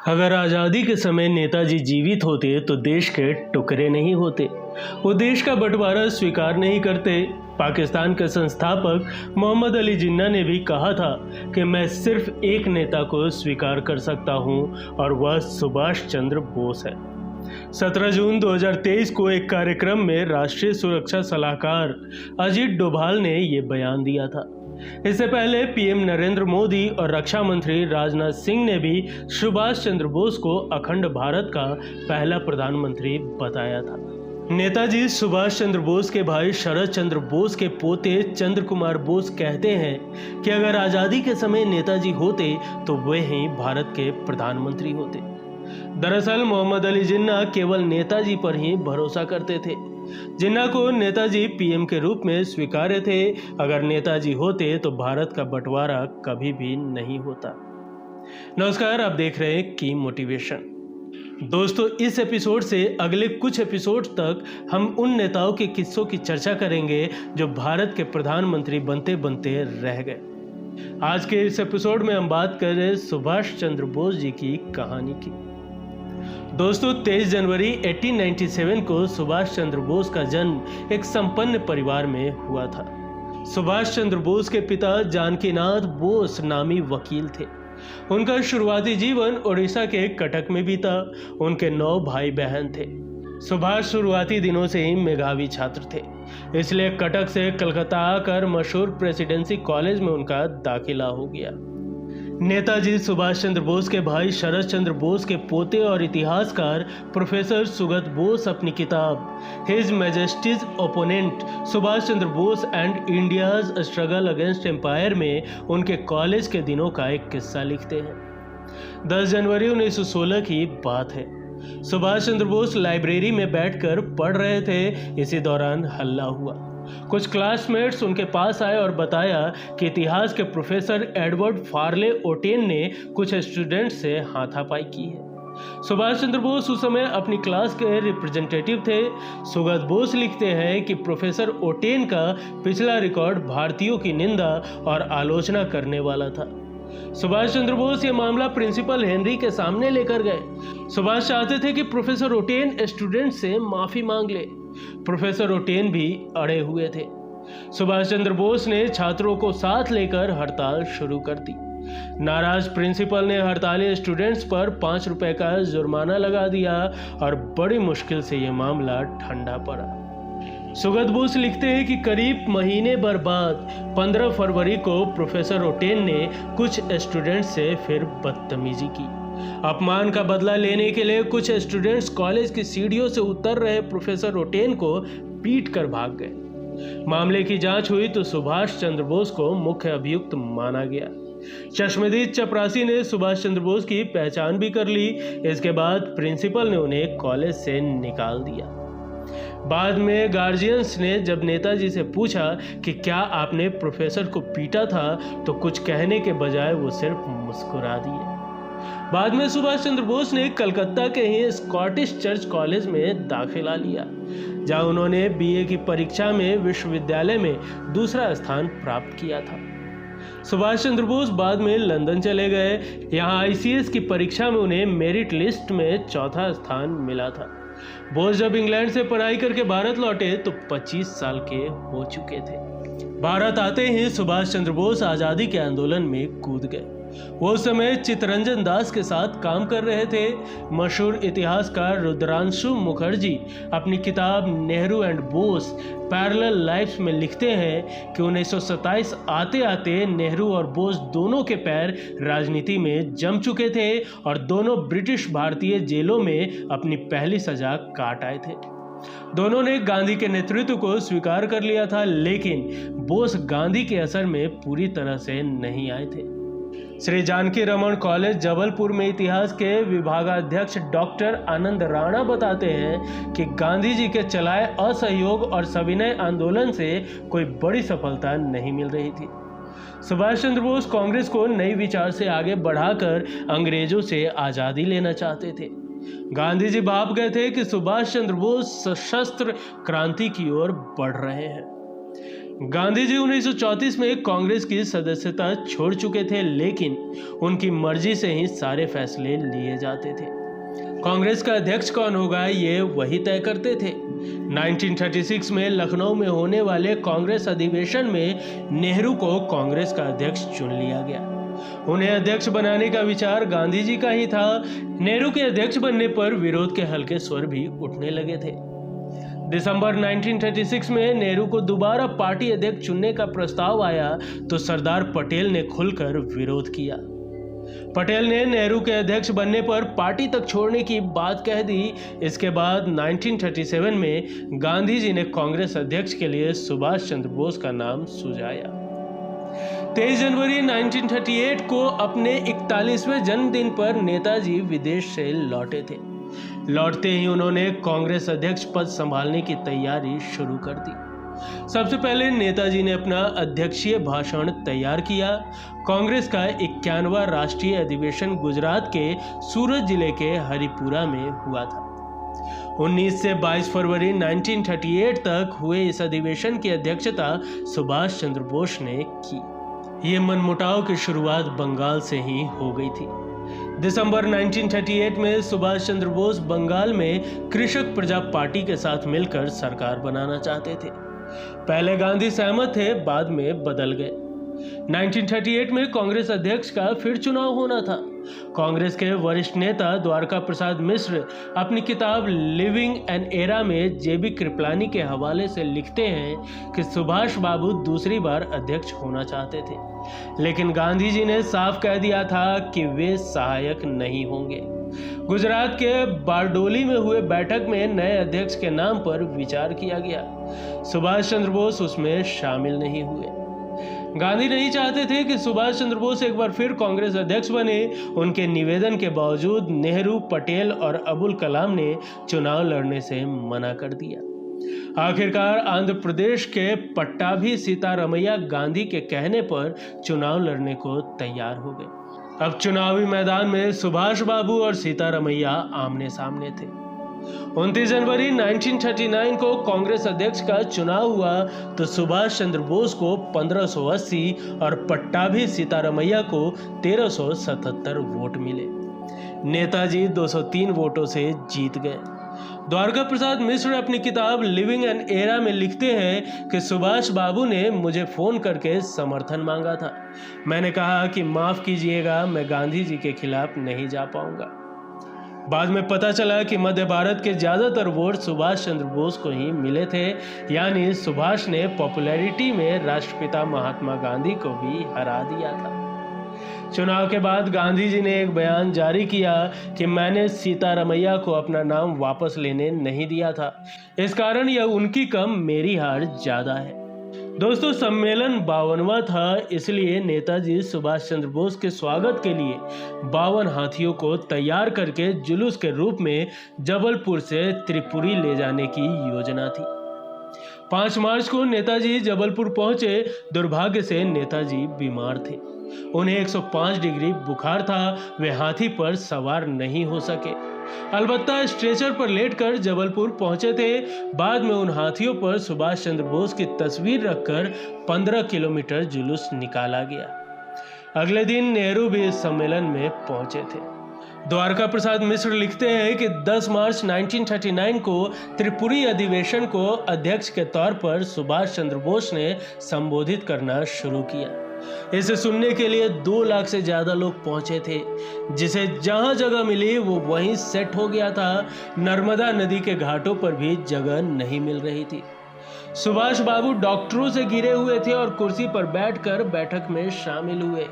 अगर आज़ादी के समय नेताजी जीवित होते तो देश के टुकड़े नहीं होते। वो देश का बंटवारा स्वीकार नहीं करते। पाकिस्तान के संस्थापक मोहम्मद अली जिन्ना ने भी कहा था कि मैं सिर्फ एक नेता को स्वीकार कर सकता हूं और वह सुभाष चंद्र बोस है। 17 जून 2023 को एक कार्यक्रम में राष्ट्रीय सुरक्षा सलाहकार अजीत डोभाल ने ये बयान दिया था। इससे पहले पीएम नरेंद्र मोदी और रक्षा मंत्री राजनाथ सिंह ने भी सुभाष चंद्र बोस को अखंड भारत का पहला प्रधानमंत्री बताया था। नेताजी सुभाष चंद्र बोस के भाई शरद चंद्र बोस के पोते चंद्र कुमार बोस कहते हैं कि अगर आज़ादी के समय नेताजी होते तो वे ही भारत के प्रधानमंत्री होते। दरअसल मोहम्मद अली जिन्ना केवल नेताजी पर ही भरोसा करते थे। जिन्ना को नेताजी पीएम के रूप में स्वीकार्य थे। अगर नेताजी होते तो भारत का बंटवारा कभी भी नहीं होता। नमस्कार, आप देख रहे हैं की मोटिवेशन। दोस्तों, इस एपिसोड से अगले कुछ एपिसोड तक हम उन नेताओं के किस्सों की चर्चा करेंगे जो भारत के प्रधानमंत्री बनते बनते रह गए। आज के इस एपिसोड में हम बात कर रहे हैं सुभाष चंद्र बोस जी की कहानी की। दोस्तों, 23 जनवरी 1897 को सुभाष चंद्र बोस का जन्म एक संपन्न परिवार में हुआ था। सुभाष चंद्र बोस के पिता जानकीनाथ बोस नामी वकील थे। उनका शुरुआती जीवन उड़ीसा के कटक में बीता। उनके 9 भाई बहन थे। सुभाष शुरुआती दिनों से ही मेधावी छात्र थे, इसलिए कटक से कलकत्ता आकर मशहूर प्रेसिडेंसी कॉलेज में उनका दाखिला हो गया। नेताजी सुभाष चंद्र बोस के भाई शरद चंद्र बोस के पोते और इतिहासकार प्रोफेसर सुगत बोस अपनी किताब his majesty's opponent Subhash Chandra Bose and India's struggle against empire में उनके कॉलेज के दिनों का एक किस्सा लिखते हैं। 10 जनवरी 1916 की बात है। सुभाष चंद्र बोस लाइब्रेरी में बैठकर पढ़ रहे थे। इसी दौरान हल्ला हुआ। कुछ क्लासमेट्स उनके पास आए और बताया कि इतिहास के प्रोफेसर एडवर्ड फार्ले ओटेन ने कुछ स्टूडेंट्स से हाथापाई की है। सुभाष चंद्र बोस उस समय अपनी क्लास के रिप्रेजेंटेटिव थे। सुगत बोस लिखते हैं कि प्रोफेसर ओटेन का पिछला रिकॉर्ड भारतीयों की निंदा और आलोचना करने वाला था। सुभाष चंद्र बोस ये मामला प्रिंसिपल हेनरी के सामने लेकर गए। सुभाष चाहते थे कि प्रोफेसर ओटेन स्टूडेंट से माफी मांग ले। प्रोफेसर ओटेन भी अड़े हुए थे। सुभाष चंद्र बोस ने छात्रों को साथ लेकर हड़ताल शुरू कर दी। नाराज प्रिंसिपल ने हड़ताली स्टूडेंट्स पर 5 रुपए का जुर्माना लगा दिया और बड़ी मुश्किल से यह मामला ठंडा पड़ा। सुगत बोस लिखते हैं कि करीब महीने भर बाद 15 फरवरी को प्रोफेसर ओटेन ने कुछ स्टूडेंट्स से फिर बदतमीजी की। अपमान का बदला लेने के लिए कुछ स्टूडेंट्स कॉलेज की सीढ़ियों से उतर रहे प्रोफेसर ओटेन को पीट कर भाग गए। मामले की जांच हुई तो सुभाष चंद्र बोस को मुख्य अभियुक्त माना गया। चश्मदीद चपरासी ने सुभाष चंद्र बोस की पहचान भी कर ली। इसके बाद प्रिंसिपल ने उन्हें कॉलेज से निकाल दिया। बाद में गार्जियंस ने जब नेताजी से पूछा कि क्या आपने प्रोफेसर को पीटा था, तो कुछ कहने के बजाय वो सिर्फ मुस्कुरा दिए। बाद में सुभाष चंद्र बोस ने कलकत्ता के ही स्कॉटिश चर्च कॉलेज में दाखिला लिया, जहां उन्होंने बीए की परीक्षा में विश्वविद्यालय में दूसरा स्थान प्राप्त किया था। सुभाष चंद्र बोस बाद में लंदन चले गए। यहाँ आईसीएस की परीक्षा में उन्हें मेरिट लिस्ट में 4था स्थान मिला था। बोस जब इंग्लैंड से पढ़ाई करके भारत लौटे तो 25 साल के हो चुके थे। भारत आते ही सुभाष चंद्र बोस आज़ादी के आंदोलन में कूद गए। वो उस समय चित्तरंजन दास के साथ काम कर रहे थे। मशहूर इतिहासकार रुद्रांशु मुखर्जी अपनी किताब Nehru and Bose parallel lives में लिखते हैं कि 1927 आते आते नेहरू और बोस दोनों के पैर राजनीति में जम चुके थे और दोनों ब्रिटिश भारतीय जेलों में अपनी पहली सजा काट आए थे। दोनों ने गांधी के नेतृत्व को स्वीकार कर लिया था, लेकिन बोस गांधी के असर में पूरी तरह से नहीं आए थे। श्री जानकी रमन कॉलेज जबलपुर में इतिहास के विभागाध्यक्ष डॉक्टर आनंद राणा बताते हैं कि गांधी जी के चलाए असहयोग और सविनय आंदोलन से कोई बड़ी सफलता नहीं मिल रही थी। सुभाष चंद्र बोस कांग्रेस को नई विचार से आगे बढ़ाकर अंग्रेजों से आज़ादी लेना चाहते थे। गांधी जी भाप गए थे कि सुभाष चंद्र बोस सशस्त्र क्रांति की ओर बढ़ रहे हैं। गांधी जी 1934 में कांग्रेस की सदस्यता छोड़ चुके थे, लेकिन उनकी मर्जी से ही सारे फैसले लिए जाते थे। कांग्रेस का अध्यक्ष कौन होगा ये वही तय करते थे। 1936 में लखनऊ में होने वाले कांग्रेस अधिवेशन में नेहरू को कांग्रेस का अध्यक्ष चुन लिया गया। उन्हें अध्यक्ष बनाने का विचार गांधी जी का ही था। नेहरू के अध्यक्ष बनने पर विरोध के हल्के स्वर भी उठने लगे थे। दिसंबर 1936 में नेहरू को दोबारा पार्टी अध्यक्ष चुनने का प्रस्ताव आया तो सरदार पटेल ने खुलकर विरोध किया। पटेल ने नेहरू के अध्यक्ष बनने पर पार्टी तक छोड़ने की बात कह दी। इसके बाद 1937 में गांधी जी ने कांग्रेस अध्यक्ष के लिए सुभाष चंद्र बोस का नाम सुझाया। 23 जनवरी 1938 को अपने 41वें जन्मदिन पर नेताजी विदेश से लौटे थे। लौटते ही उन्होंने कांग्रेस अध्यक्ष पद संभालने की तैयारी शुरू कर दी। सबसे पहले नेताजी ने अपना अध्यक्षीय भाषण तैयार किया। कांग्रेस का 51वां राष्ट्रीय अधिवेशन गुजरात के सूरत जिले के हरिपुरा में हुआ था। 19 से 22 फरवरी 1938 तक हुए इस अधिवेशन की अध्यक्षता सुभाष चंद्र बोस ने की। ये मनमुटाव की शुरुआत बंगाल से ही हो गई थी। दिसंबर 1938 में सुभाष चंद्र बोस बंगाल में कृषक प्रजा पार्टी के साथ मिलकर सरकार बनाना चाहते थे। पहले गांधी सहमत थे, बाद में बदल गए। 1938 में कांग्रेस अध्यक्ष का फिर चुनाव होना था। कांग्रेस के वरिष्ठ नेता द्वारका प्रसाद मिश्र अपनी किताब लिविंग एन एरा में जेबी कृपलानी के हवाले से लिखते हैं कि सुभाष बाबू दूसरी बार अध्यक्ष होना चाहते थे, लेकिन गांधी जी ने साफ कह दिया था कि वे सहायक नहीं होंगे। गुजरात के बारडोली में हुए बैठक में नए अध्यक्ष के नाम पर विचार किया गया। सुभाष चंद्र बोस उसमें शामिल नहीं हुए। गांधी नहीं चाहते थे कि सुभाष चंद्र बोस एक बार फिर कांग्रेस अध्यक्ष बने। उनके निवेदन के बावजूद नेहरू, पटेल और अबुल कलाम ने चुनाव लड़ने से मना कर दिया। आखिरकार आंध्र प्रदेश के पट्टाभी सीतारमैया गांधी के कहने पर चुनाव लड़ने को तैयार हो गए। अब चुनावी मैदान में सुभाष बाबू और सीतारमैया आमने सामने थे। 29 जनवरी 1939 को कांग्रेस अध्यक्ष का चुनाव हुआ तो सुभाष चंद्र बोस को 1580 और पट्टाभी सीतारमैया को 1377 वोट मिले। नेताजी 203 वोटों से जीत गए। द्वारका प्रसाद मिश्र अपनी किताब लिविंग एन एरा में लिखते हैं कि सुभाष बाबू ने मुझे फोन करके समर्थन मांगा था। मैंने कहा कि माफ कीजिएगा, मैं गांधी जी के खिलाफ नहीं जा पाऊंगा। बाद में पता चला कि मध्य भारत के ज्यादातर वोट सुभाष चंद्र बोस को ही मिले थे, यानी सुभाष ने पॉपुलैरिटी में राष्ट्रपिता महात्मा गांधी को भी हरा दिया था। चुनाव के बाद गांधी जी ने एक बयान जारी किया कि मैंने सीतारमैया को अपना नाम वापस लेने नहीं दिया था, इस कारण यह उनकी कम मेरी हार ज्यादा है। दोस्तों, सम्मेलन 52वां था, इसलिए नेताजी सुभाष चंद्र बोस के स्वागत के लिए 52 हाथियों को तैयार करके जुलूस के रूप में जबलपुर से त्रिपुरी ले जाने की योजना थी। 5 मार्च को नेताजी जबलपुर पहुंचे। दुर्भाग्य से नेताजी बीमार थे। उन्हें 105 डिग्री बुखार था। वे हाथी पर सवार नहीं हो सके, अलबत्ता स्ट्रेचर पर लेटकर जबलपुर पहुंचे थे। बाद में उन हाथियों पर सुभाष चंद्र बोस की तस्वीर रखकर 15 किलोमीटर जुलूस निकाला गया। अगले दिन नेहरू भी इस सम्मेलन में पहुंचे थे। द्वारका प्रसाद मिश्र लिखते हैं कि 10 मार्च 1939 को त्रिपुरी अधिवेशन को अध्यक्ष के तौर पर सुभाष चंद्र बोस ने संबोधित करना शुरू किया। इसे सुनने के लिए 2 लाख से ज्यादा लोग पहुंचे थे। जिसे जहां जगह मिली वो वहीं सेट हो गया था। नर्मदा नदी के घाटों पर भी जगह नहीं मिल रही थी। सुभाष बाबू डॉक्टरों से घिरे हुए थे और कुर्सी पर बैठकर बैठक में शामिल हुए।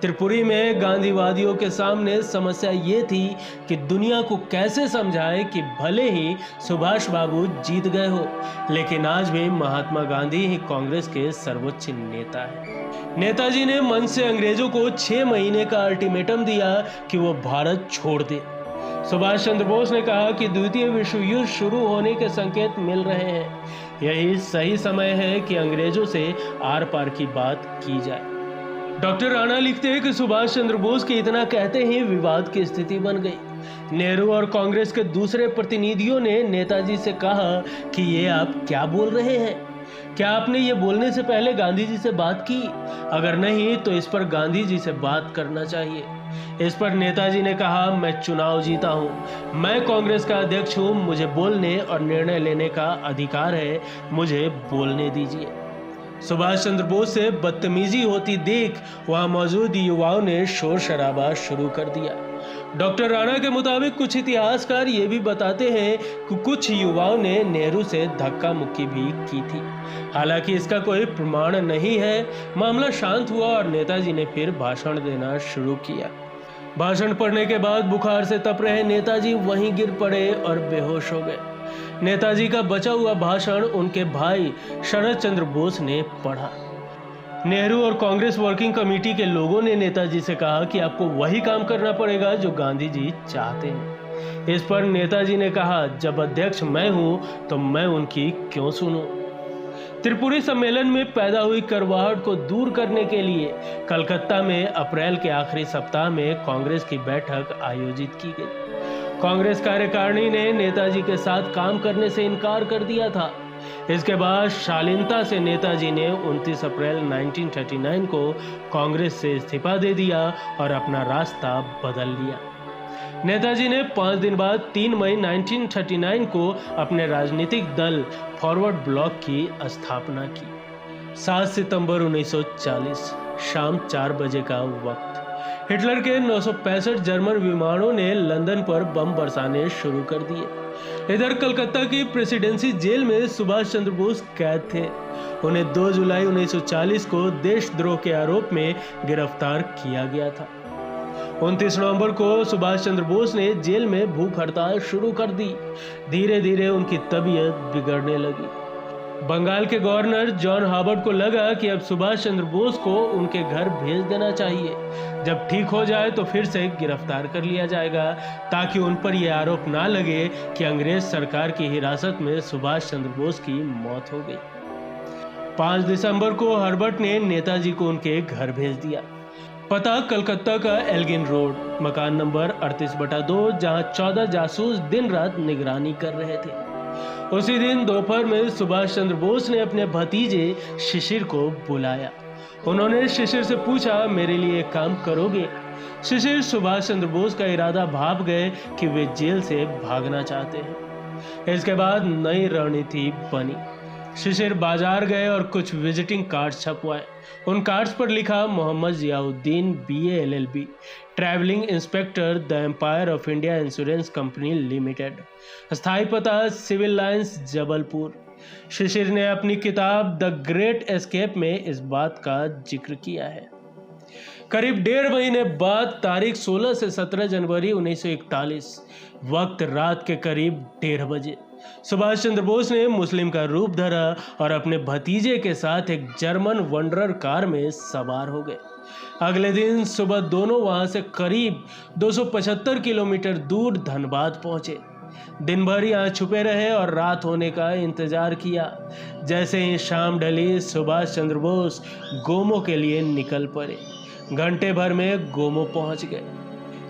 त्रिपुरी में गांधीवादियों के सामने समस्या ये थी कि दुनिया को कैसे समझाए कि भले ही सुभाष बाबू जीत गए हो, लेकिन आज भी महात्मा गांधी ही कांग्रेस के सर्वोच्च नेता हैं। नेताजी ने मंच से अंग्रेजों को 6 महीने का अल्टीमेटम दिया कि वो भारत छोड़ दे। सुभाष चंद्र बोस ने कहा कि द्वितीय विश्व युद्ध शुरू होने के संकेत मिल रहे हैं, यही सही समय है कि अंग्रेजों से आर पार की बात की जाए। डॉक्टर राणा लिखते हैं कि सुभाष चंद्र बोस के इतना कहते ही विवाद की स्थिति बन गई। नेहरू और कांग्रेस के दूसरे प्रतिनिधियों ने नेताजी से कहा कि ये आप क्या बोल रहे हैं। क्या आपने ये बोलने से पहले गांधी जी से बात की? अगर नहीं तो इस पर गांधी जी से बात करना चाहिए। इस पर नेताजी ने कहा, मैं चुनाव जीता हूँ, मैं कांग्रेस का अध्यक्ष हूँ, मुझे बोलने और निर्णय लेने का अधिकार है, मुझे बोलने दीजिए। सुभाष चंद्र बोस से बदतमीजी होती देख वहां मौजूद युवाओं ने शोर शराबा शुरू कर दिया। डॉक्टर राणा के मुताबिक कुछ इतिहासकार ये भी बताते हैं कि कुछ युवाओं ने नेहरू से धक्का मुक्की भी की थी। हालांकि इसका कोई प्रमाण नहीं है। मामला शांत हुआ और नेताजी ने फिर भाषण देना शुरू किया। भाषण पढ़ने के बाद बुखार से तप रहे नेताजी वहीं गिर पड़े और बेहोश हो गए। नेताजी का बचा हुआ भाषण उनके भाई शरद चंद्र बोस ने पढ़ा। नेहरू और कांग्रेस वर्किंग कमेटी के लोगों ने नेताजी से कहा कि आपको वही काम करना पड़ेगा जो गांधी जी चाहते हैं। इस पर नेताजी ने कहा, जब अध्यक्ष मैं हूं तो मैं उनकी क्यों सुनूं? त्रिपुरी सम्मेलन में पैदा हुई करवाहट को दूर करने के लिए कलकत्ता में अप्रैल के आखिरी सप्ताह में कांग्रेस की बैठक आयोजित की गई। कांग्रेस कार्यकारिणी ने नेताजी के साथ काम करने से इनकार कर दिया था। इसके बाद शालीनता से नेताजी ने 29 अप्रैल 1939 को कांग्रेस से इस्तीफा दे दिया और अपना रास्ता बदल लिया। नेताजी ने 5 दिन बाद 3 मई 1939 को अपने राजनीतिक दल फॉरवर्ड ब्लॉक की स्थापना की। 7 सितंबर 1940 शाम 4 बजे का वक्त। हिटलर के 965 जर्मन विमानों ने लंदन पर बम बरसाने शुरू कर दिए। इधर कलकत्ता की प्रेसिडेंसी जेल में सुभाष चंद्र बोस कैद थे। उन्हें 2 जुलाई 1940 को देशद्रोह के आरोप में गिरफ्तार किया गया था। 29 नवंबर को सुभाष चंद्र बोस ने जेल में भूख हड़ताल शुरू कर दी। धीरे धीरे उनकी तबीयत बिगड़ने लगी। बंगाल के गवर्नर जॉन हावर्ड को लगा कि अब सुभाष चंद्र बोस को उनके घर भेज देना चाहिए। जब ठीक हो जाए तो फिर से गिरफ्तार कर लिया जाएगा, ताकि उन पर यह आरोप ना लगे कि अंग्रेज सरकार की हिरासत में सुभाष चंद्र बोस की मौत हो गई। 5 दिसंबर को हावर्ड ने नेताजी को उनके घर भेज दिया। पता कलकत्ता का एल्गिन रोड, मकान नंबर 38/2, जहां 14 जासूस दिन रात निगरानी कर रहे थे। उसी दिन दोपहर में सुभाष चंद्र बोस ने अपने भतीजे शिशिर को बुलाया। उन्होंने शिशिर से पूछा, मेरे लिए एक काम करोगे? शिशिर सुभाष चंद्र बोस का इरादा भाप गए कि वे जेल से भागना चाहते हैं। इसके बाद नई रणनीति बनी। शिशिर बाजार गए और कुछ विजिटिंग कार्ड्स छपवाए। उन कार्ड्स पर लिखा, Mohammad Ziauddin BA LLB, travelling inspector, the empire of India insurance company limited, स्थायी पता सिविल लाइंस, जबलपुर। शिशिर ने अपनी किताब द ग्रेट एस्केप में इस बात का जिक्र किया है। करीब 1.5 महीने बाद तारीख 16 से 17 जनवरी 1941, वक्त रात के करीब 1:30 बजे, सुभाष चंद्र बोस ने मुस्लिम का रूप धरा और अपने भतीजे के साथ एक जर्मन वंडरर कार में सवार हो गए। अगले दिन सुबह दोनों वहां से करीब 275 किलोमीटर दूर धनबाद पहुंचे। दिन भर यहाँ छुपे रहे और रात होने का इंतजार किया। जैसे ही शाम ढली, सुभाष चंद्र बोस गोमो के लिए निकल पड़े। घंटे भर में गोमो पहुंच गए।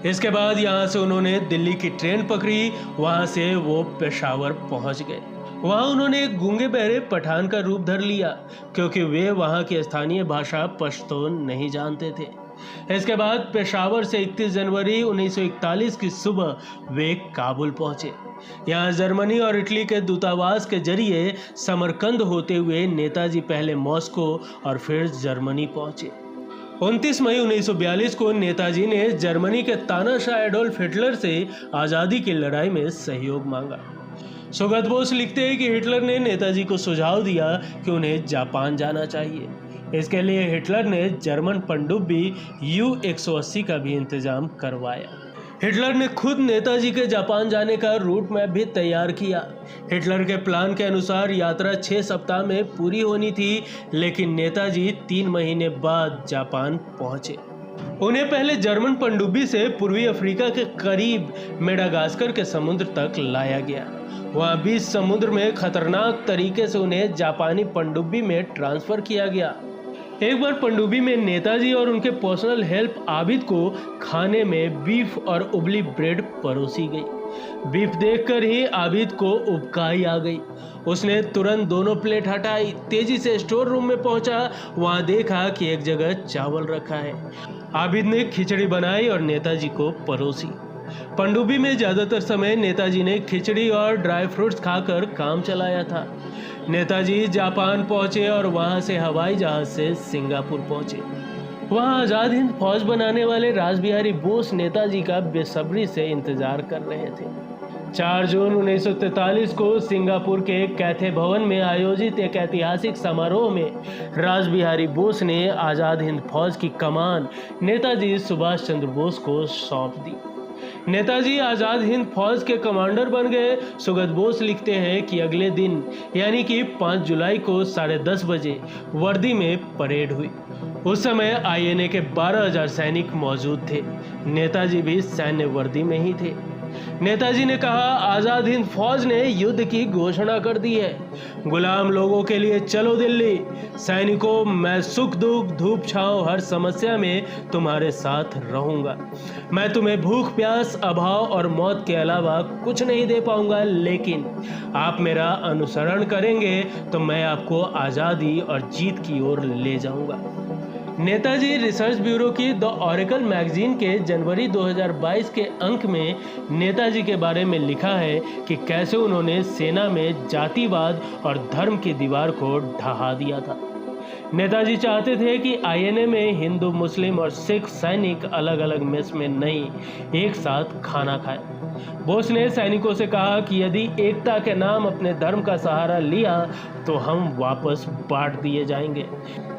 इसके बाद यहाँ से उन्होंने दिल्ली की ट्रेन पकड़ी। वहां से वो पेशावर पहुंच गए। वहां उन्होंने एक गूंगे बहरे पठान का रूप धर लिया, क्योंकि वे वहां की स्थानीय भाषा पश्तून नहीं जानते थे। इसके बाद पेशावर से 31 जनवरी 1941 की सुबह वे काबुल पहुंचे। यहाँ जर्मनी और इटली के दूतावास के जरिए समरकंद होते हुए नेताजी पहले मॉस्को और फिर जर्मनी पहुंचे। 29 मई 1942 को नेताजी ने जर्मनी के तानाशाह एडोल्फ हिटलर से आज़ादी की लड़ाई में सहयोग मांगा। सुगत बोस लिखते हैं कि हिटलर ने नेताजी को सुझाव दिया कि उन्हें जापान जाना चाहिए। इसके लिए हिटलर ने जर्मन पनडुब्बी U-180 का भी इंतजाम करवाया। हिटलर ने खुद नेताजी के जापान जाने का रूट मैप भी तैयार किया। हिटलर के प्लान के अनुसार यात्रा 6 सप्ताह में पूरी होनी थी, लेकिन नेताजी 3 महीने बाद जापान पहुंचे। उन्हें पहले जर्मन पनडुब्बी से पूर्वी अफ्रीका के करीब मेडागास्कर के समुद्र तक लाया गया। वहां बीच समुद्र में खतरनाक तरीके से उन्हें जापानी पनडुब्बी में ट्रांसफर किया गया। एक बार पनडुब्बी में नेताजी और उनके पर्सनल हेल्प आबिद को खाने में बीफ और उबली ब्रेड परोसी गई। बीफ देखकर ही आबिद को उबकाई आ गई। उसने तुरंत दोनों प्लेट हटाई, तेजी से स्टोर रूम में पहुंचा। वहां देखा कि एक जगह चावल रखा है। आबिद ने खिचड़ी बनाई और नेताजी को परोसी। पनडुब्बी में ज्यादातर समय नेताजी ने खिचड़ी और ड्राई फ्रूट्स खाकर काम चलाया था। नेताजी जापान पहुंचे और वहां से हवाई जहाज से सिंगापुर पहुंचे। वहां आजाद हिंद फौज बनाने वाले रासबिहारी बोस नेताजी का बेसब्री से इंतजार कर रहे थे। 4 जून 1943 को सिंगापुर के कैथे भवन में आयोजित एक ऐतिहासिक समारोह में रासबिहारी बोस ने आजाद हिंद फौज की कमान नेताजी सुभाष चंद्र बोस को सौंप दी। नेताजी आजाद हिंद फौज के कमांडर बन गए। सुगत बोस लिखते हैं कि अगले दिन यानी कि 5 जुलाई को 10:30 बजे वर्दी में परेड हुई। उस समय आईएनए के 12,000 सैनिक मौजूद थे। नेताजी भी सैन्य वर्दी में ही थे। नेताजी ने कहा, आजाद हिंद फौज ने युद्ध की घोषणा कर दी है। गुलाम लोगों के लिए चलो दिल्ली। सैनिकों, मैं सुख दुख धूप छांव हर समस्या में तुम्हारे साथ रहूंगा। मैं तुम्हें भूख प्यास अभाव और मौत के अलावा कुछ नहीं दे पाऊंगा, लेकिन आप मेरा अनुसरण करेंगे तो मैं आपको आज़ादी और जीत की ओर ले जाऊंगा। नेताजी रिसर्च ब्यूरो की द ऑरेकल मैगजीन के जनवरी 2022 के अंक में नेताजी के बारे में लिखा है कि कैसे उन्होंने सेना में जातिवाद और धर्म की दीवार को ढहा दिया था। नेताजी चाहते थे कि आईएनए में हिंदू, मुस्लिम और सिख सैनिक अलग अलग मेस में नहीं, एक साथ खाना खाएं। बोस ने सैनिकों से कहा कि यदि एकता के नाम अपने धर्म का सहारा लिया तो हम वापस बांट दिए जाएंगे।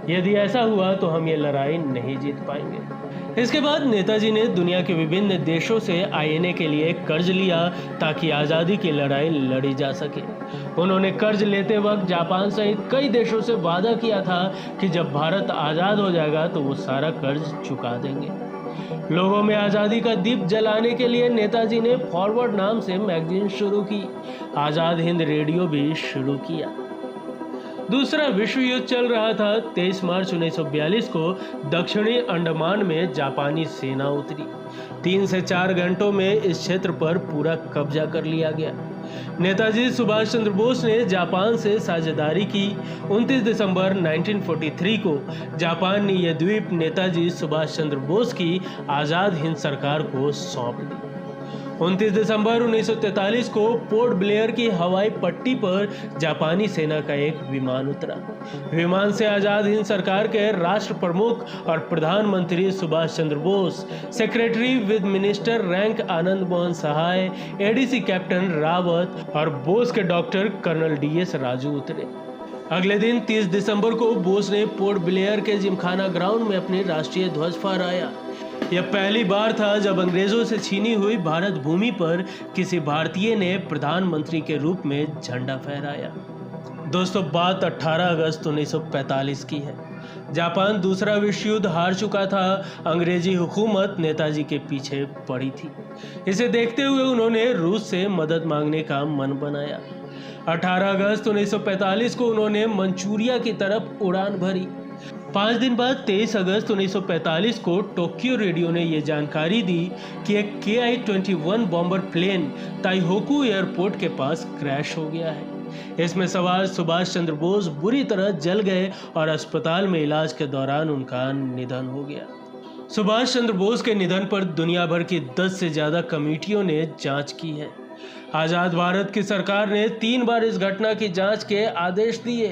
यदि ऐसा हुआ तो हम ये लड़ाई नहीं जीत पाएंगे। इसके बाद नेताजी ने दुनिया के विभिन्न देशों से आईएनए के लिए कर्ज लिया ताकि आज़ादी की लड़ाई लड़ी जा सके। उन्होंने कर्ज लेते वक्त जापान सहित कई देशों से वादा किया था कि जब भारत आज़ाद हो जाएगा तो वो सारा कर्ज चुका देंगे। लोगों में आज़ादी का दीप जलाने के लिए नेताजी ने फॉरवर्ड नाम से मैगजीन शुरू की। आज़ाद हिंद रेडियो भी शुरू किया। दूसरा विश्व युद्ध चल रहा था। 23 मार्च 1942 को दक्षिणी अंडमान में जापानी सेना उतरी। 3 से 4 घंटों में इस क्षेत्र पर पूरा कब्जा कर लिया गया। नेताजी सुभाष चंद्र बोस ने जापान से साझेदारी की। 29 दिसंबर 1943 को जापान ने यह द्वीप नेताजी सुभाष चंद्र बोस की आज़ाद हिंद सरकार को सौंप दी। 29 दिसंबर 1943 को पोर्ट ब्लेयर की हवाई पट्टी पर जापानी सेना का एक विमान उतरा। विमान से आजाद हिंद सरकार के राष्ट्र प्रमुख और प्रधानमंत्री Subhash Chandra Bose, secretary with minister rank Anand Mohan Sahay, ADC captain Rawat और बोस के डॉक्टर कर्नल डीएस राजू उतरे। अगले दिन 30 दिसंबर को बोस ने पोर्ट ब्लेयर के जिमखाना ग्राउंड में अपनी राष्ट्रीय ध्वज फहराया। यह पहली बार था जब अंग्रेजों से छीनी हुई भारत भूमि पर किसी भारतीय ने प्रधानमंत्री के रूप में झंडा फहराया। दोस्तों, बात 18 अगस्त 1945 की है। जापान दूसरा विश्व युद्ध हार चुका था। अंग्रेजी हुकूमत नेताजी के पीछे पड़ी थी। इसे देखते हुए उन्होंने रूस से मदद मांगने का मन बनाया। 18 अगस्त 1945 को उन्होंने मंचूरिया की तरफ उड़ान भरी। 5 दिन बाद 23 अगस्त 1945 को टोक्यो रेडियो ने यह जानकारी दी कि एक KI-21 bomber plane Taihoku airport के पास क्रैश हो गया है। इसमें सवार सुभाष चंद्र बोस बुरी तरह जल गए और अस्पताल में इलाज के दौरान उनका निधन हो गया। सुभाष चंद्र बोस के निधन पर दुनिया भर की 10 से ज्यादा कमेटियों ने जांच की है। आजाद भारत की सरकार ने 3 बार इस घटना की जांच के आदेश दिए।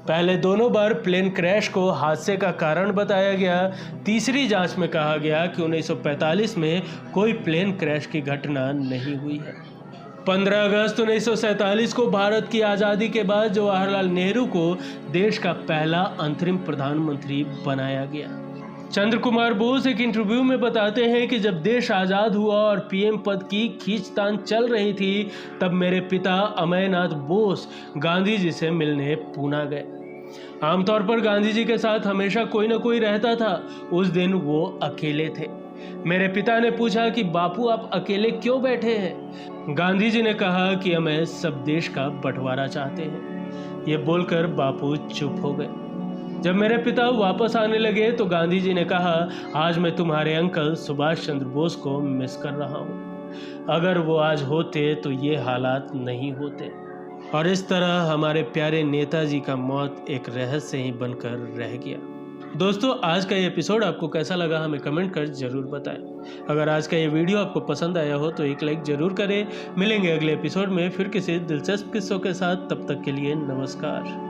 पहले दोनों बार प्लेन क्रैश को हादसे का कारण बताया गया। तीसरी जांच में कहा गया कि 1945 में कोई प्लेन क्रैश की घटना नहीं हुई है। 15 अगस्त 1947 को भारत की आज़ादी के बाद जवाहरलाल नेहरू को देश का पहला अंतरिम प्रधानमंत्री बनाया गया। चंद्र कुमार बोस एक इंटरव्यू में बताते हैं कि जब देश आज़ाद हुआ और पीएम पद की खींचतान चल रही थी, तब मेरे पिता अमयनाथ बोस गांधी जी से मिलने पूना गए। आमतौर पर गांधी जी के साथ हमेशा कोई न कोई रहता था। उस दिन वो अकेले थे। मेरे पिता ने पूछा कि बापू, आप अकेले क्यों बैठे हैं? गांधी जी ने कहा कि हमें सब देश का बंटवारा चाहते हैं। ये बोलकर बापू चुप हो गए। जब मेरे पिता वापस आने लगे तो गांधी जी ने कहा, आज मैं तुम्हारे अंकल सुभाष चंद्र बोस को मिस कर रहा हूँ। अगर वो आज होते तो ये हालात नहीं होते। और इस तरह हमारे प्यारे नेताजी का मौत एक रहस्य ही बनकर रह गया। दोस्तों, आज का ये एपिसोड आपको कैसा लगा हमें कमेंट कर जरूर बताएं। अगर आज का ये वीडियो आपको पसंद आया हो तो एक लाइक जरूर करें। मिलेंगे अगले एपिसोड में फिर किसी दिलचस्प किस्सों के साथ। तब तक के लिए नमस्कार।